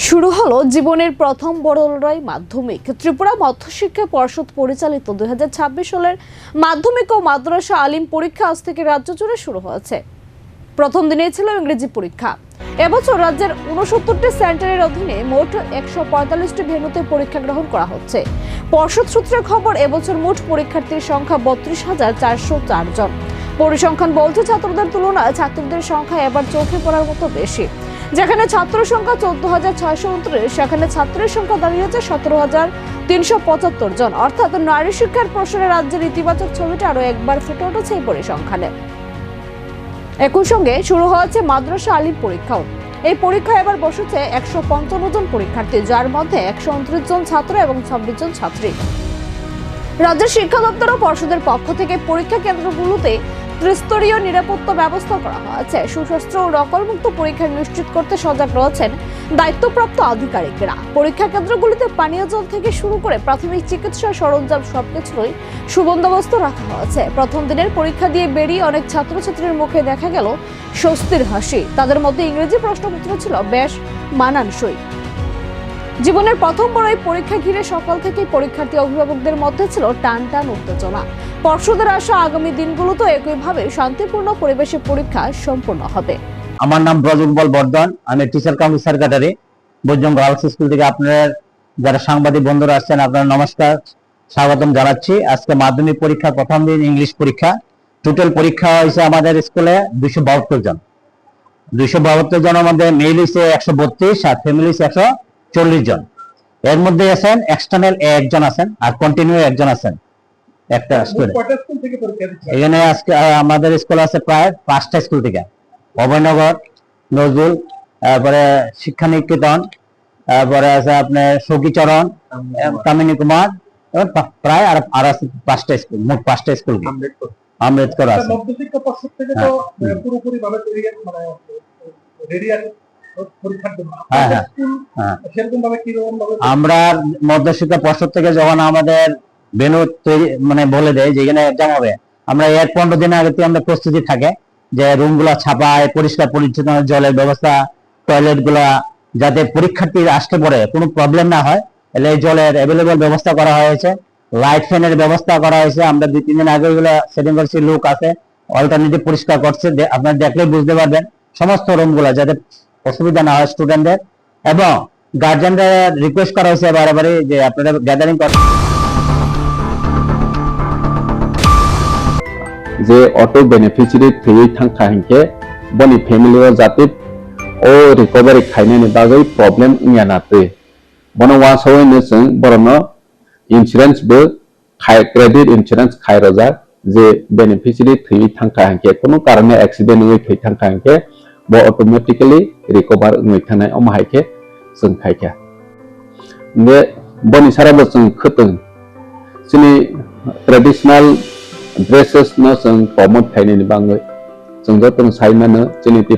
শুরু হলো জীবনের প্রথম বড় লড়াই মাধ্যমিক। ত্রিপুরা মধ্যশিক্ষা পর্ষদ পরিচালিত 2026 সালের মাধ্যমিক ও মাদ্রাসা আলিম পরীক্ষা আজ থেকে রাজ্য জুড়ে শুরু হয়েছে। প্রথম দিনেই ছিল ইংরেজি পরীক্ষা। এবছর রাজ্যের 69টি সেন্টারের অধীনে মোট 145টি ভেন্যুতে পরীক্ষা গ্রহণ করা হচ্ছে। পর্ষদ সূত্রে খবর, এবছর মোট পরীক্ষার্থীর সংখ্যা 32,404 জন। পরিসংখ্যান বলছে, ছাত্রদের তুলনায় ছাত্রীদের সংখ্যা এবার চোখে পড়ার মতো বেশি। যেখানে ছাত্র সংখ্যা 14,629, সেখানে ছাত্রের সংখ্যা দাঁড়িয়েছে 17,375 জন। অর্থাৎ নারী শিক্ষার প্রসারে রাজ্যের ইতিবাচক ছবিটা আরো একবার ফুটে উঠেছে এই পরিসংখ্যানে। একই সঙ্গে শুরু হয়েছে মাদ্রাসা আলিম পরীক্ষাও। এই পরীক্ষা এবার বসেছে 155 জন পরীক্ষার্থী, যার মধ্যে 129 জন ছাত্র এবং 26 জন ছাত্রী। রাজ্যের শিক্ষা দপ্তর ও পর্ষদের পক্ষ থেকে পরীক্ষা কেন্দ্রগুলোতে ত্রিস্তরীয় নিরাপত্তা ব্যবস্থা করা হয়েছে। সুশস্ত্র ও নকলমুক্ত পরীক্ষা নিশ্চিত করতে সজাগ রয়েছেন দায়িত্বপ্রাপ্ত আধিকারিকরা। পরীক্ষা কেন্দ্রগুলিতে পানীয় জল থেকে শুরু করে প্রাথমিক চিকিৎসা সরঞ্জাম সবকিছুই সুবন্দোবস্ত রাখা হয়েছে। প্রথম দিনের পরীক্ষা দিয়ে বেরিয়ে অনেক ছাত্রছাত্রীর মুখে দেখা গেল স্বস্তির হাসি। তাদের মধ্যে ইংরেজি প্রশ্নপত্র ছিল বেশ মানানসই। জীবনের প্রথম বড় এই পরীক্ষা ঘিরে সকাল থেকেই পরীক্ষার্থী অভিভাবকদের মধ্যে ছিল টান টান উত্তেজনা। পর্ষদের আশা, আগামী দিনগুলোতে একইভাবে শান্তিপূর্ণ পরিবেশে পরীক্ষা সম্পূর্ণ হবে। আমার নাম ব্রজগোপাল বর্ধন, আমি টিচার কাউন্সিল সেক্রেটারি বৈজম গার্লস স্কুল থেকে। আপনার যারা সাংবাদিক বন্ধুরা আসছেন, আপনারা নমস্কার, স্বাগতম জানাচ্ছি। আজকে মাধ্যমিক পরীক্ষা প্রথম দিন ইংলিশ পরীক্ষা। টোটাল পরীক্ষা হয়েছে আমাদের স্কুলে 272 জন। 272 জনের মধ্যে মেল হয়েছে 132 আর ফ্যামিলি 140 জন। এর মধ্যে আছেন এক্সটার্নাল একজন আছেন আর কন্টিনিউ একজন আছেন একটা স্কুলে। এখানে আজকে আমাদের স্কুল আছে প্রায় 5টা স্কুল থেকে, অভয়নগর, নজরুল, তারপরে শিক্ষা নিকেতন, তারপরে আছে আপনার সখীচরণ, কামিনী কুমার, প্রায় আর আছে 5টা স্কুল, মোট 5টা স্কুল। আম্বেদকর আছে। মধ্যশিক্ষা পর্ষদ থেকে তো পুরোপুরি ভাবে রেডি আছে পরীক্ষার জন্য। আমরা মধ্যশিক্ষা পর্ষদ থেকে যখন আমাদের ভেন্যু তৈরি বলে দেয় যেখানে এক্সাম হবে, আমরা এর 15 দিন আগে থেকে আমরা প্রস্তুতি থাকে যে রুম গুলা ছাপায়, পরিষ্কার পরিচ্ছন্ন, জলের ব্যবস্থা, টয়লেট গুলা, যাতে পরীক্ষার্থীর আসতে পরে কোনো প্রবলেম না হয়, এলে জলের অ্যাভেলেবল ব্যবস্থা করা হয়েছে, লাইট ফ্যানের ব্যবস্থা করা হয়েছে। আমরা 2-3 দিন আগে এগুলো সেটিং করছি, লোক আছে অল্টারনেটিভ পরিষ্কার করছে, আপনারা দেখলেই বুঝতে পারবেন সমস্ত রুম গুলা যাতে অসুবিধা না হয় স্টুডেন্টদের। এবং গার্জেনরা রিকোয়েস্ট করা হয়েছে বারবার যে আপনারা গ্যাদারিং করেন যে অটো বেনিফিशियरी थैयै थांखा हिंके बनि फैमिली जाति ओ रिकवरी खायनायनि बागै प्रब्लेम इयानाते बनो वासोयनो जों बरनो इन्सुरेन्स बो क्रेडिट इन्सुरेन्स खायरजा जे बेनिफिशियरी थैयै थांखा हिंके कोनो कारणे एक्सिडेंट होय थै थांखा हिंके बो ऑटोमेटिकली रिकवर होय थानाय अमाहायके जों खायखा ने बनि साराबो जों खतों जोंनि ट्रेडिशनल ड्रेसेस न जों प्रमोट खायनायनि बागै जों जतन सायनानो जोंनि